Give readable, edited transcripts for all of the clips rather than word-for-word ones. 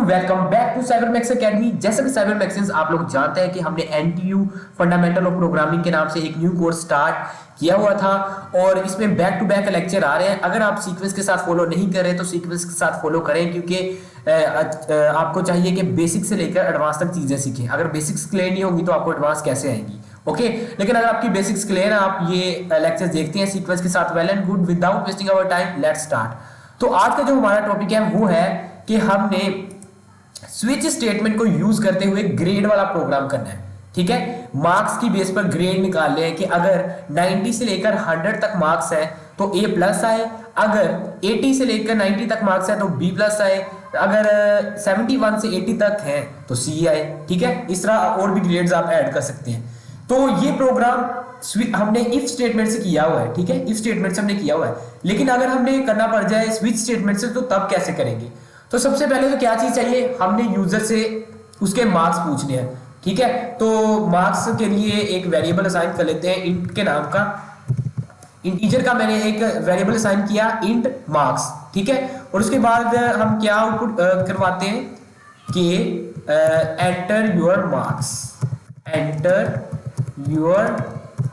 Welcome back to Cybermax academy. जैसे कि साइबरमैक्स आप लोग जानते हैं कि हमने एनटीयू फंडामेंटल ऑफ प्रोग्रामिंग के नाम से एक न्यू कोर्स स्टार्ट किया हुआ था और इसमें बैक टू बैक लेक्चर आ रहे हैं। अगर आप सीक्वेंस के साथ फॉलो नहीं कर रहे तो सीक्वेंस के साथ फॉलो करें, क्योंकि आपको चाहिए कि बेसिक से लेकर एडवांस तक चीजें सीखें। अगर बेसिक्स क्लियर नहीं होगी तो आपको एडवांस कैसे आएंगी? ओके, लेकिन अगर आपकी बेसिक्स क्लियर है, आप ये लेक्चर देखते हैं सीक्वेंस के साथ, well and good. Without wasting our time let's start. तो आज का जो हमारा टॉपिक है वो है कि हमने स्विच स्टेटमेंट को यूज करते हुए ग्रेड वाला प्रोग्राम करना है। ठीक है, मार्क्स की बेस पर ग्रेड निकालने हैं कि अगर 90 से लेकर 100 तक मार्क्स है तो ए प्लस आए, अगर 80 से लेकर 90 तक मार्क्स है तो बी प्लस आए, अगर 71 से 80 तक है तो सी आए। ठीक है, इस तरह और भी ग्रेड्स आप ऐड कर सकते हैं। तो ये प्रोग्राम हमने इफ स्टेटमेंट से किया हुआ है। ठीक है, इफ स्टेटमेंट से हमने किया हुआ है, लेकिन अगर हमने करना पड़ जाए स्विच स्टेटमेंट से तो तब कैसे करेंगे? तो सबसे पहले तो क्या चीज चाहिए, हमने यूजर से उसके मार्क्स पूछने हैं। ठीक है, तो मार्क्स के लिए एक वेरिएबल असाइन कर लेते हैं इंट के नाम का। इंटीजर का मैंने एक वेरिएबल असाइन किया इंट मार्क्स। ठीक है, और उसके बाद हम क्या आउटपुट करवाते हैं कि enter your marks, enter your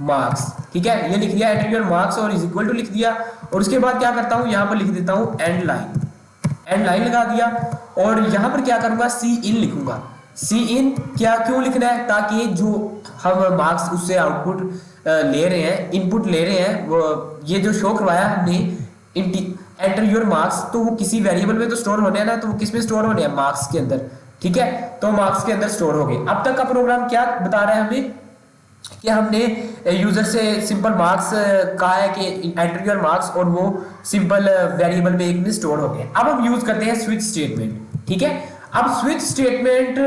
marks. ठीक है, ये लिख दिया एंटर योर मार्क्स और इज इक्वल टू लिख दिया। और उसके बाद क्या करता हूं, यहां पर लिख देता हूं एंड लाइन, एंड लाइन लगा दिया। और यहां पर क्या करूंगा, सी इन लिखूंगा। सी इन क्या क्यों लिखना है? ताकि जो हम मार्क्स उससे आउटपुट ले रहे हैं, इनपुट ले रहे हैं, वो ये जो शो करवाया हमने एंटर योर मार्क्स, तो वो किसी वेरिएबल में तो स्टोर होने हैं ना, तो वो किस में स्टोर होने हैं? मार्क्स के अंदर। ठीक है, तो मार्क्स के अंदर स्टोर हो गए। अब तक का प्रोग्राम क्या बता रहा है हमें कि हमने यूजर से सिंपल मार्क्स कहा है कि एंटर योर मार्क्स, और वो सिंपल वेरिएबल में एक में स्टोर हो गए। अब हम यूज करते हैं स्विच स्टेटमेंट। ठीक है, अब स्विच स्टेटमेंट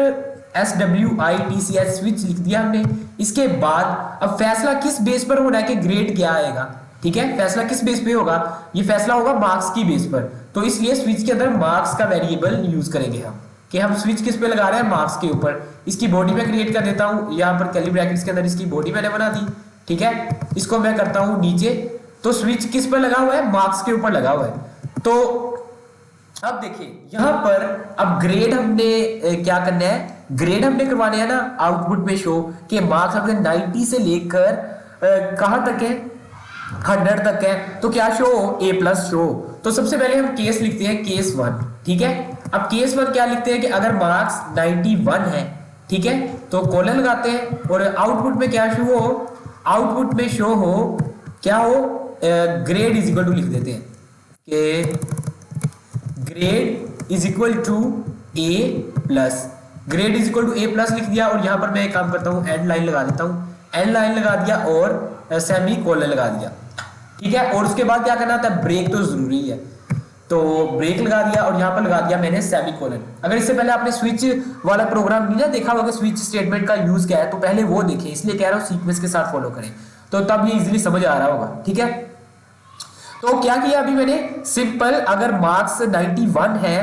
SWITCH स्विच लिख दिया हमने। इसके बाद अब फैसला किस बेस पर होना है कि ग्रेड क्या आएगा? ठीक है, फैसला किस बेस पे होगा? ये फैसला होगा मार्क्स की बेस पर। तो इसलिए स्विच के अंदर मार्क्स का वेरिएबल यूज करेंगे हम, कि हम स्विच किस पे लगा रहे हैं? मार्क्स के ऊपर। इसकी बॉडी में क्रिएट कर देता हूं, यहां पर कर्ली ब्रैकेट्स के अंदर इसकी बॉडी मैंने बना दी। ठीक है, इसको मैं करता हूं नीचे। तो स्विच किस पर लगा हुआ है? मार्क्स के ऊपर लगा हुआ है। तो अब देखिए यहां पर अब ग्रेड हमने क्या करना है, ग्रेड हमने करवाने हैं ना आउटपुट में शो कि मार्क्स हमने 90 से लेकर कहां तक है? 100 तक है। तो क्या शो? ए प्लस शो। तो सबसे पहले हम केस लिखते हैं, केस 1। ठीक है, अब केस 1 क्या लिखते हैं कि अगर मार्क्स 91 है, ठीक है, तो कॉलन लगाते हैं और आउटपुट में क्या शो हो? आउटपुट में शो हो क्या हो? ग्रेड इज इक्वल टू लिख देते हैं कि grade is equal to A plus. Grade is equal to A plus लिख दिया। और यहां पर मैं एक काम करता हूं, एंड लाइन लगा देता हूं, एंड लाइन लगा दिया और सेमी कोलन लगा दिया। ठीक है, और उसके बाद क्या करना था? ब्रेक तो जरूरी है, तो ब्रेक लगा दिया और यहां पर लगा दिया मैंने सेमी कोलन। अगर इससे पहले आपने स्विच वाला प्रोग्राम नहीं ना देखा होगा, स्विच स्टेटमेंट का यूज क्या है, तो पहले वो देखें। इसलिए कह रहा हूं सीक्वेंस के साथ फॉलो करें, तो तब ये इजीली समझ आ रहा होगा। ठीक है, तो क्या किया अभी मैंने? सिंपल अगर मार्क्स 91 है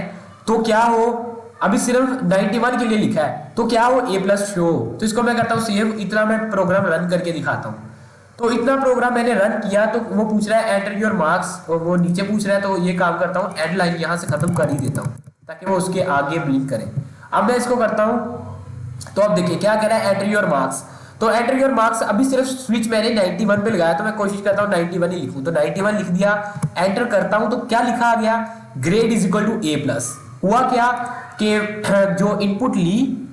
तो क्या हो? अभी सिर्फ 91 के लिए लिखा है, तो क्या हो? ए प्लस शो। तो इसको मैं करता हूं सेव। इतना मैं प्रोग्राम रन करके दिखाता हूं। तो इतना प्रोग्राम मैंने रन किया, तो वो पूछ रहा है एंटर योर मार्क्स, और वो नीचे पूछ रहा है। तो ये काम करता हूँ, एंड लाइन यहां से खत्म कर ही देता हूँ ताकि वो उसके आगे ब्लिंक करे। अब मैं इसको करता हूं, तो अब देखिए क्या कह रहा है, एंटर योर मार्क्स। तो एंटर योर मार्क्स अभी सिर्फ स्विच मैंने 91 पे लगाया, तो मैं कोशिश करता हूँ 91 ही लिखूं। तो 91 लिख दिया, एंटर करता हूं, तो क्या लिखा आ गया? Grade is equal to A plus. हुआ क्या कि जो इनपुट ली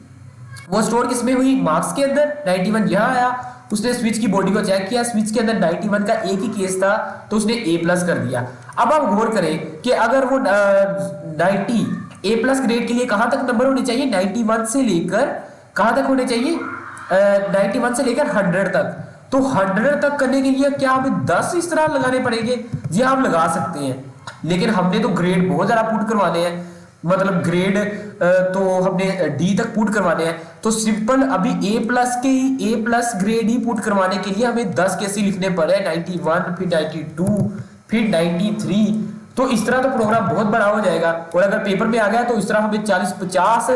वो स्टोर किसमें हुई? मार्क्स के अंदर। 91 यहां आया, उसने स्विच की बॉडी को चेक किया, स्विच के अंदर 91 का एक ही केस था, तो उसने ए प्लस कर दिया। अब आप गौर करें कि अगर वो 90 ए प्लस ग्रेड के लिए कहां तक नंबर होने चाहिए? 91 से लेकर कहां तक होने चाहिए? 91 से लेकर 100 तक। तो 100 तक करने के लिए क्या हमें 10 इस तरह लगाने पड़ेंगे? जी आप लगा सकते हैं, लेकिन हमने तो ग्रेड बहुत ज्यादा पुट करवाने हैं, मतलब ग्रेड तो हमने डी तक पुट करवाने हैं। तो सिंपल अभी ए प्लस के ए प्लस ग्रेड ही पुट करवाने के लिए हमें 10 कैसे लिखने पड़े? 91, फिर 92, फिर 93। तो इस तरह तो प्रोग्राम बहुत बड़ा हो जाएगा, और अगर पेपर में आ गया तो इस तरह हमें 40-50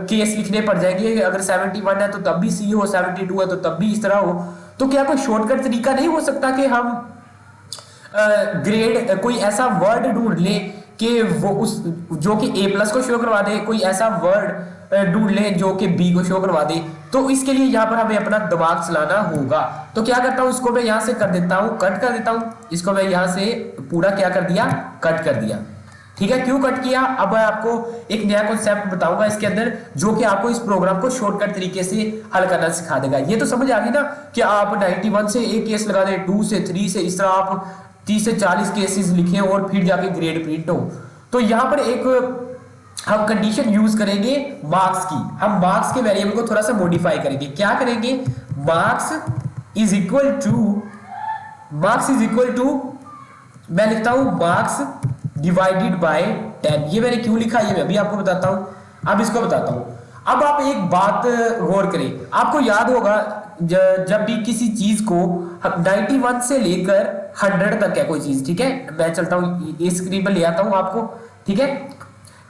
केस लिखने पड़ जाएंगे। अगर 71 है तो तब भी सी हो, 72 है तो तब भी इस तरह हो। तो क्या कोई शॉर्टकट तरीका नहीं हो सकता कि हम ग्रेड कोई ऐसा वर्ड ढूंढ ले कि वो उस जो कि ए प्लस को शो करवा दे, कोई ऐसा वर्ड ढूंढ लें जो कि बी को शो करवा दे। तो इसके लिए यहाँ पर हमें अपना दिमाग चलाना होगा। तो क्या करता हूँ, इसको मैं यहाँ से कर देता हूँ, कट कर देता हूँ, इसको मैं यहाँ से पूरा क्या कर दिया, कट कर दिया। ठीक है, क्यों कट किया, अब मैं आपको एक नया कॉन्सेप्ट बताऊंगा इसके अंदर, जो कि आपको इस प्रोग्राम को शॉर्टकट तरीके से हल करना सिखा देगा। ये तो समझ आ गई ना कि आप 91 से एक केस लगा दें, 2 से 3 से, इस तरह आप 30 से 40 केसेस लिखें और फिर जाके ग्रेड प्रिंट हो। तो यहाँ पर एक हम कंडीशन यूज करेंगे मार्क्स की। हम मार्क्स के वेरिएबल को थोड़ा सा मॉडिफाई करेंगे। क्या करेंगे, मार्क्स इज इक्वल टू मैं लिखता हूं मार्क्स डिवाइडेड बाय 10। ये मैंने क्यों लिखा, ये मैं भी आपको बताता हूं। अब इसको बताता हूं। अब आप एक बात गौर करें, आपको याद होगा जब भी किसी चीज को 91 से लेकर 100 तक है कोई चीज, ठीक है, मैं चलता हूं ये स्क्रीन पर ले आता हूं आपको, ठीक है,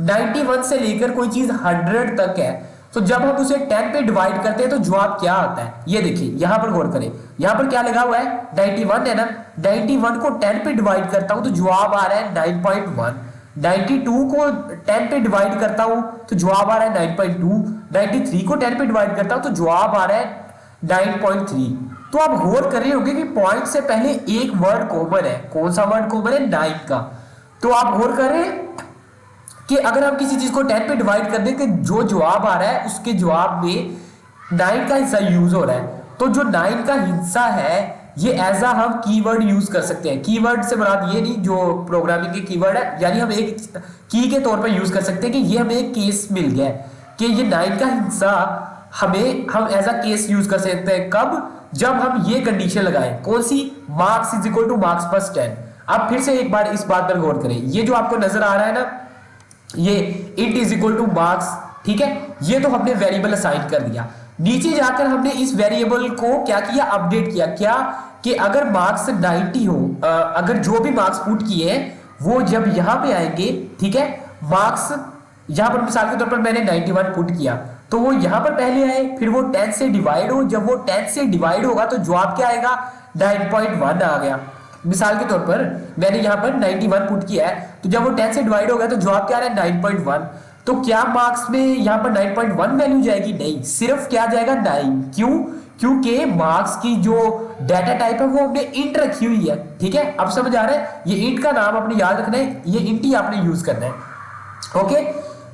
91 से लेकर कोई चीज 100 तक है, तो जब हम उसे 10 पे डिवाइड करते हैं तो जवाब क्या आता है, ये देखिए यहां पर गौर करें, यहां पर क्या लगा हुआ है 91 है ना, 91 को 10 पे डिवाइड करता हूं तो जवाब आ रहा है 9.1, 92 को 10 पे डिवाइड करता हूं तो जवाब आ रहा है 9.2, 93 को 10 पे डिवाइड करता हूं तो जवाब आ रहा है 9.3। तो आप गौर कर रहे होंगे कि पॉइंट से पहले एक वर्ड कॉमन है, कौन सा वर्ड कॉमन है, 9 का। तो आप गौर कर रहे हैं कि अगर हम किसी चीज को 10 पे डिवाइड कर दें कि जो जवाब आ रहा है उसके जवाब में 9 का हिस्सा यूज हो रहा है, तो जो 9 का हिस्सा है ये एज अ हम कीवर्ड यूज कर सकते हैं। कीवर्ड से मुराद ये नहीं जो प्रोग्रामिंग के कीवर्ड है, यानी हम एक की के तौर पर यूज कर सकते हैं कि ये हमें एक केस मिल गया है कि ये 9 का हिस्सा हमें हम एज अ केस यूज कर सकते हैं। कब, जब हम ये कंडीशन लगाएं, कौन सी, marks is equal to marks plus 10। अब फिर से एक बार इस बात पर गौर करें, ये जो आपको नजर आ रहा है ना, ये int is equal to marks, ठीक है, ये तो हमने वेरिएबल असाइन कर दिया। नीचे जाकर हमने इस वेरिएबल को क्या किया, अपडेट किया, क्या कि अगर मार्क्स 90 हो, अगर जो भी मार्क्स पुट किए हैं वो जब यहां पे आएंगे, ठीक है, मार्क्स यहां पर मिसाल के तौर पर मैंने 91 पुट किया तो वो यहां पर पहले आए, फिर वो 10 से डिवाइड हो, जब वो 10 से डिवाइड होगा तो जवाब क्या आएगा, 9.1 आ गया। मिसाल के तौर पर मैंने यहां पर 91 पुट किया है, तो जब वो 10 से डिवाइड होगा तो जवाब क्या आ रहा है 9.1। तो क्या मार्क्स में यहां पर 9.1 वैल्यू जाएगी, नहीं, सिर्फ क्या जाएगा 9। क्यों, क्योंकि मार्क्स की जो डाटा टाइप है वो हमने इंट रखी हुई है, ठीक है, अब समझ आ रहा है, ये इंट का नाम अपने याद रखना है, ये इंट ही आपने यूज करना है। ओके,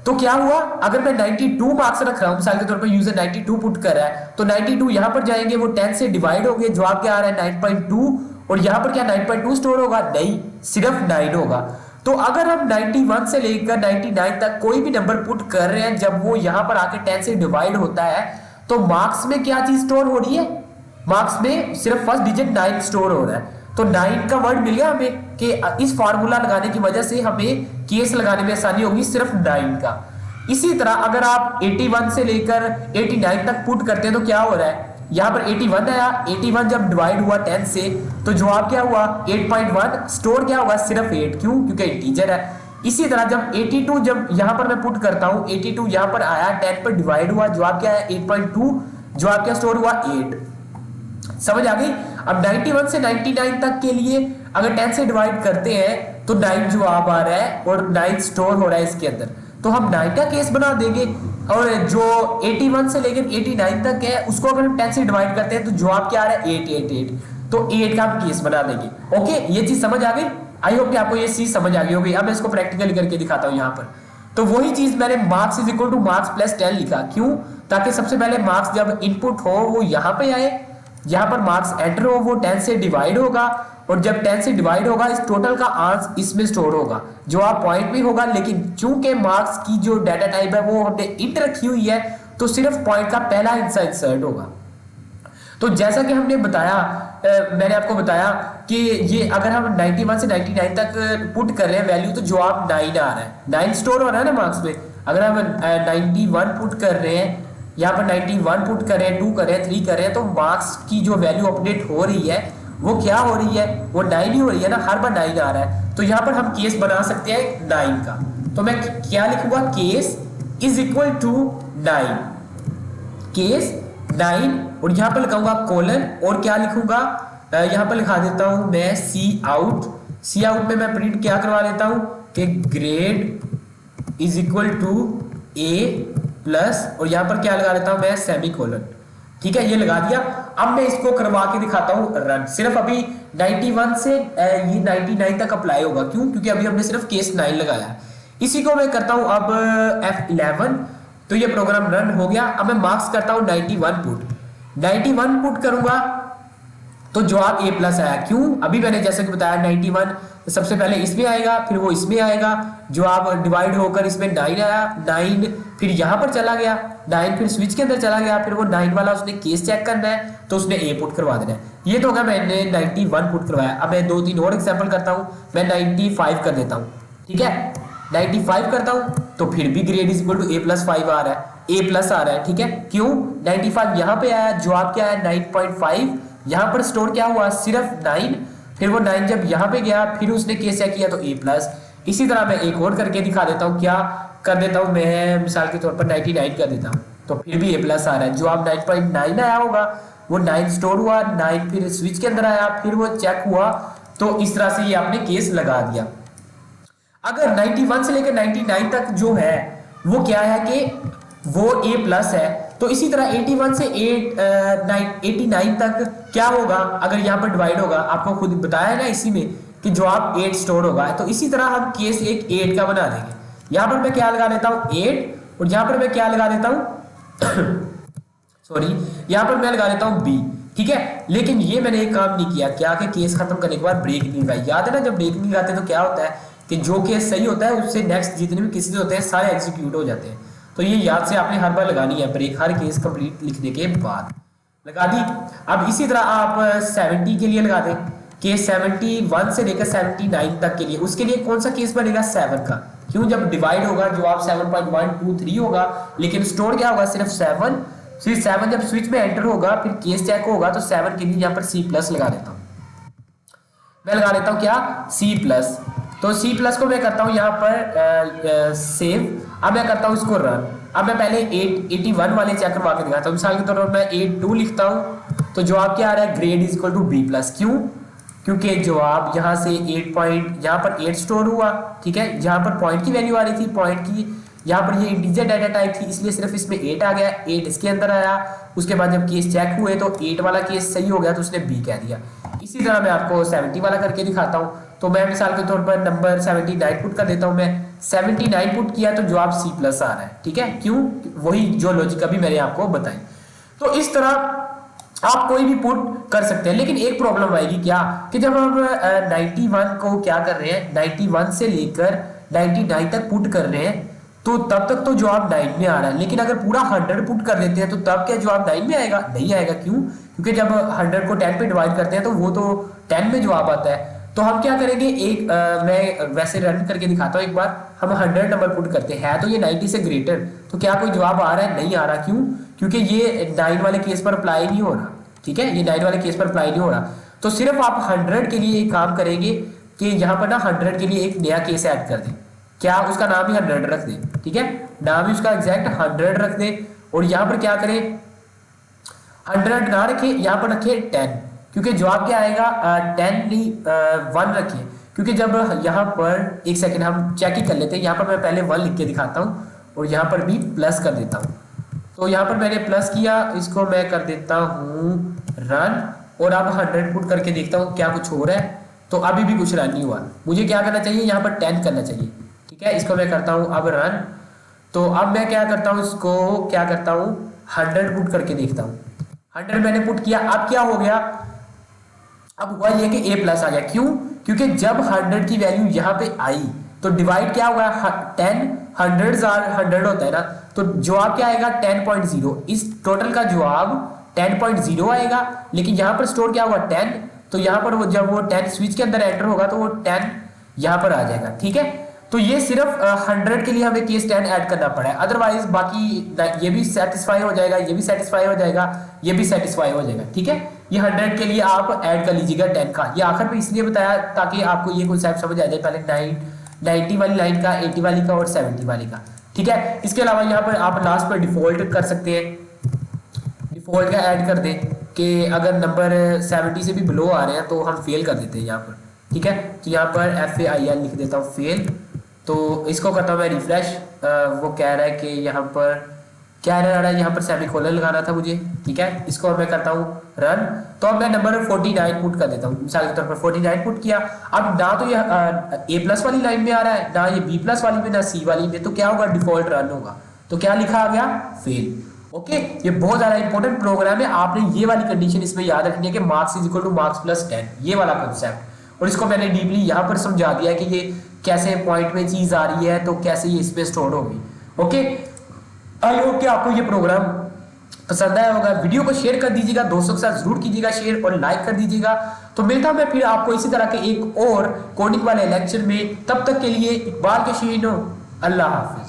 तो क्या हुआ, अगर मैं 92 मार्क्स रख रहा हूं, मिसाल के तौर पर यूजर 92 पुट कर रहा है, तो 92 यहां पर जाएंगे, वो 10 से डिवाइड हो गए, जवाब क्या आ रहा है 9.2, और यहां पर क्या 9.2 स्टोर होगा, नहीं, सिर्फ 9 होगा। तो अगर हम 91 से लेकर 99 तक कोई भी नंबर पुट कर रहे हैं, जब वो यहां पर आके 10 से डिवाइड होता है तो मार्क्स में क्या चीज स्टोर हो रही है, मार्क्स में सिर्फ फर्स्ट डिजिट 9 स्टोर हो रहा है। तो 9 का वर्ड मिल गया हमें कि इस फार्मूला लगाने की वजह से हमें केस लगाने में आसानी होगी, सिर्फ 9 का। इसी तरह अगर आप 81 से लेकर 89 तक पुट करते हैं तो क्या हो रहा है, यहां पर 81 आया, 81 जब डिवाइड हुआ 10 से तो जवाब क्या हुआ 8.1, स्टोर क्या होगा, सिर्फ 8, क्यों, क्योंकि इंटीजर है। इसी तरह जब 82 जब यहां पर मैं पुट करता हूं, 82 यहां पर आया, 10 पर डिवाइड हुआ, जवाब क्या है 8.2, जवाब क्या स्टोर हुआ 8। समझ आ गई। अब 91 से 99 तक के लिए अगर 10 से डिवाइड करते हैं तो 9 जवाब आ रहा है और 9 स्टोर हो रहा है इसके अंदर, तो हम 9 का केस बना देंगे। और जो 81 से लेकर 89 तक है उसको अगर हम 10 से डिवाइड करते हैं तो जवाब क्या आ रहा है 888, तो 8 का हम केस बना देंगे। ओके, ये चीज समझ आ गई, आई होप कि आपको ये चीज समझ आ गई होगी। अब मैं इसको प्रैक्टिकली करके दिखाता हूं यहाँ पर। तो वही चीज मैंने marks is equal to marks plus 10 लिखा, क्यों, ताकि सबसे पहले मार्क्स जब इनपुट हो वो यहाँ पे आए, यहाँ पर मार्क्स एंटर हो, वो 10 से डिवाइड होगा, और जब 10 से डिवाइड होगा इस टोटल का आंसर इसमें स्टोर होगा, जवाब पॉइंट में होगा। लेकिन चूंकि मार्क्स की जो डाटा टाइप है वो हमने इंट रखी हुई है तो सिर्फ पॉइंट का पहला हिस्सा इंसर्ट होगा। तो जैसा कि हमने बताया, मैंने आपको बताया कि ये अगर हम 91 से 99 तक पुट कर रहे हैं वैल्यू तो जवाब 9 आ रहा है, 9 स्टोर हो रहा है ना मार्क्स में। अगर हम 91 पुट कर रहे हैं, यहाँ पर 91 पुट कर रहे हैं, 2 कर रहे हैं, 3 कर रहे हैं, तो मार्क्स की जो वैल्यू अपडेट हो रही है वो क्या हो रही है, वो 9 ही हो रही है ना, हर बार 9 आ रहा है। तो यहाँ पर हम केस बना सकते हैं 9 का, तो मैं क्या लिखूंगा, case is equal to 9, case 9, और यहाँ पर लिखाऊंगा कोलन, और क्या लिखूंगा, यहाँ पर लिखा देता हूं मैं सी आउट। सी आउट में मैं प्रिंट क्या करवा लेता हूं, कि grade is equal to A plus, और यहाँ पर क्या लगा देता हूँ मैं, सेमीकोलन। ठीक है, ये लगा दिया। अब मैं इसको करवा के दिखाता हूँ रन। सिर्फ अभी 91 से ये 99 तक अप्लाई होगा। क्यों? क्योंकि अभी हमने सिर्फ केस 9 लगाया। इसी को मैं करता हूँ अब F11, तो ये प्रोग्राम रन हो गया। अब मैं मार्क्स करता हूँ 91 पुट। 91 पुट करूंगा तो जवाब ए प्लस आया। क्यों? अभी मैंने जैसे कि बताया 91 सबसे पहले इसमें आएगा, फिर वो इसमें आएगा, जवाब डिवाइड होकर इसमें 9 आया, 9 फिर यहाँ पर चला गया, 9 फिर स्विच के अंदर चला गया, फिर वो 9 वाला उसने केस चेक करना है तो उसने ए पुट करवा देना है। ये तो होगा मैंने 91 पुट करवाया। अब मैं 2-3 और एग्जाम्पल करता हूँ। मैं 95 कर देता हूँ। ठीक है, 95 करता हूँ तो फिर भी grade is equal to A plus 5 आ रहा है, ए प्लस आ रहा है। ठीक है, क्यों? 95 यहाँ पे आया, जवाब क्या है 9.5। यहाँ पर स्टोर क्या हुआ, सिर्फ 9, फिर वो 9 जब यहाँ पे गया फिर उसने केस चेक किया तो ए प्लस। इसी तरह मैं एक और करके दिखा देता हूँ। क्या कर देता हूँ मैं, मिसाल के तौर पर 99 कर देता हूँ तो फिर भी ए प्लस आ रहा है। जवाब 9.9 आया होगा, वो 9 स्टोर हुआ, 9 फिर स्विच के अंदर आया, फिर वो चेक हुआ, तो इस तरह से ये आपने केस लगा दिया। अगर 91 से लेकर 99 तक जो है वो क्या है कि वो ए प्लस है, तो इसी तरह 81 से 89 तक क्या होगा, अगर यहाँ पर डिवाइड होगा, आपको खुद बताया ना इसी में कि जवाब 8 स्टोर होगा। तो इसी तरह हम केस एक 8 का बना देंगे। यहाँ पर मैं क्या लगा देता हूँ 8, और यहाँ पर मैं क्या लगा देता हूँ सॉरी, यहाँ पर मैं लगा देता हूँ बी। ठीक है, लेकिन ये मैंने एक काम नहीं किया, क्या कि केस खत्म करने के बाद ब्रेक नहीं लगाई। याद है ना, जब ब्रेक नहीं लगाते तो क्या होता है कि जो केस सही होता है उससे नेक्स्ट जितने भी केसेस होते हैं सारे एग्जीक्यूट हो जाते हैं। तो ये याद से आपने हर बार लगानी है ब्रेक, हर केस कंप्लीट लिखने के बाद लगा दी। अब इसी तरह आप 70 के लिए लगा दें, केस 71 से लेकर 79 तक के लिए, उसके लिए कौन सा केस बनेगा, 7 का। क्यों? जब डिवाइड होगा जवाब 7.123 होगा, लेकिन स्टोर क्या होगा, सिर्फ 7। फिर 7 जब स्विच में एंटर होगा फिर केस चेक होगा, तो 7 के लिए यहाँ पर C प्लस लगा देता हूँ। मैं लगा देता हूँ क्या, C प्लस। तो C प्लस को मैं करता हूँ यहाँ पर सेव। अब मैं करता हूँ इसको रन। अब मैं पहले 81 वाले चेक करवा के दिखाता हूँ। मिसाल के तौर पर मैं 82 लिखता हूँ तो जवाब क्या आ रहा है, grade is equal to B plus. क्यों? क्योंकि जवाब यहाँ से 8 पॉइंट, यहाँ पर 8 स्टोर हुआ। ठीक है, जहाँ पर पॉइंट की वैल्यू आ रही थी, पॉइंट की यहाँ पर ये इंटीजर डाटा टाइप थी, इसलिए सिर्फ इसमें 8 आ गया, 8 इसके अंदर आया। उसके बाद जब केस चेक हुए तो 8 वाला केस सही हो गया तो उसने B कह दिया। इसी तरह मैं आपको 70 वाला करके दिखाता हूँ। तो मैं मिसाल के तौर पर नंबर 79 पुट कर देता हूँ। मैं 79 पुट किया तो जवाब C प्लस आ रहा है। ठीक है, क्यों? वही जो लॉजिक अभी मैंने आपको बताई। तो इस तरह आप कोई भी पुट कर सकते हैं, लेकिन एक प्रॉब्लम आएगी क्या, कि जब हम 91 को क्या कर रहे हैं, 91 से लेकर 99 तक पुट कर रहे हैं, तो तब तक तो जवाब 9 में आ रहा है। लेकिन अगर पूरा 100 पुट कर देते हैं तो तब क्या जवाब 9 में आएगा? नहीं आएगा। क्यों? क्योंकि जब 100 को 10 पे डिवाइड करते हैं तो वो तो 10 में जवाब आता है। तो हम क्या करेंगे, एक मैं वैसे रन करके दिखाता हूँ एक बार। हम 100 नंबर पुट करते हैं, तो ये 90 से ग्रेटर, तो क्या कोई जवाब आ रहा है? नहीं आ रहा। क्यों? क्योंकि ये 9 वाले केस पर अप्लाई नहीं हो रहा। ठीक है, ये 9 वाले केस पर अप्लाई नहीं हो रहा। तो सिर्फ आप 100 के लिए एक काम करेंगे कि यहाँ पर ना 100 के लिए एक नया केस ऐड कर दें। क्या? उसका नाम ही 100 रख दें। ठीक है, नाम ही उसका एग्जैक्ट 100 रख दें, और यहाँ पर क्या करें, 100 ना रखें, यहाँ पर रखें 10, क्योंकि जवाब क्या आएगा, 10 नहीं 1 रखें। क्योंकि जब यहाँ पर एक सेकंड हम चेक ही कर लेते हैं। यहाँ पर मैं पहले 1 लिख के दिखाता हूँ और यहाँ पर भी प्लस कर देता हूँ। तो यहाँ पर मैंने प्लस किया, इसको मैं कर देता हूँ रन, और अब 100 पुट करके देखता हूँ क्या कुछ हो रहा है। तो अभी भी कुछ रन नहीं हुआ। मुझे क्या करना चाहिए, यहाँ पर 10 करना चाहिए। ठीक है, इसको मैं करता हूँ अब रन। तो अब मैं क्या करता हूँ, इसको क्या करता हूँ, 100 पुट करके देखता हूँ। 100 मैंने पुट किया, अब क्या हो गया, अब हुआ ये कि A प्लस आ गया। क्यों? क्योंकि जब 100 की वैल्यू यहाँ पे आई तो डिवाइड क्या हुआ, 10 100 100 होता है ना, तो जवाब क्या आएगा, 10.0। इस टोटल का जवाब 10.0 आएगा। लेकिन यहाँ पर स्टोर क्या हुआ, 10, तो यहाँ पर वो जब वो 10 स्विच के अंदर एंटर होगा तो वो 10 यहाँ पर आ जाएगा। ठीक है, तो ये सिर्फ 100 के लिए हमें केस 10 ऐड करना पड़ा है, अदरवाइज बाकी ये भी सेटिस्फाई हो जाएगा, ये भी सेटिस्फाई हो जाएगा, ये भी सेटिस्फाई हो जाएगा। ठीक है, ये 100 के लिए आप ऐड कर लीजिएगा 10 का। ये आखिर में इसलिए बताया ताकि आपको ये कॉन्सेप्ट समझ आ जाए, पहले 90 वाली लाइन का, 80 वाली का और 70 वाली का। ठीक है, इसके अलावा यहाँ पर आप लास्ट पर डिफॉल्ट कर सकते हैं, डिफॉल्ट का ऐड कर दें कि अगर नंबर 70 से भी बिलो आ रहे हैं तो हम फेल कर देते हैं यहाँ पर। ठीक है, तो यहाँ पर FAIL लिख देता हूँ, फेल। तो इसको करता हूँ मैं रिफ्रेश। वो कह रहा है कि यहाँ पर क्या रहा है, यहाँ पर सेमीकोलन लगाना था मुझे, ठीक है। इसको मैं करता हूँ रन। तो अब मैं नंबर 49 पुट कर देता हूँ, मिसाल के तौर पर 49 पुट किया। अब ना तो ये ए प्लस वाली लाइन में आ रहा है, ना ये बी प्लस वाली में, ना सी वाली में, तो क्या होगा, डिफॉल्ट रन होगा। तो क्या लिखा आ गया, फेल। ओके, ये बहुत ज्यादा इंपॉर्टेंट प्रोग्राम है, आपने ये वाली कंडीशन इसमें याद रखनी है कि marks is equal to marks plus 10, ये वाला कंसेप्ट। और इसको मैंने डीपली यहाँ पर समझा दिया कि ये कैसे पॉइंट में चीज आ रही है, तो कैसे ये इसमें स्टोर होगी। ओके, आई होप कि आपको ये प्रोग्राम पसंद आया होगा। वीडियो को शेयर कर दीजिएगा, दोस्तों के साथ जरूर कीजिएगा शेयर, और लाइक कर दीजिएगा। तो मिलता हूं मैं फिर आपको इसी तरह के एक और कोडिंग वाले लेक्चर में। तब तक के लिए इकबाल के शीनो, अल्लाह हाफिज।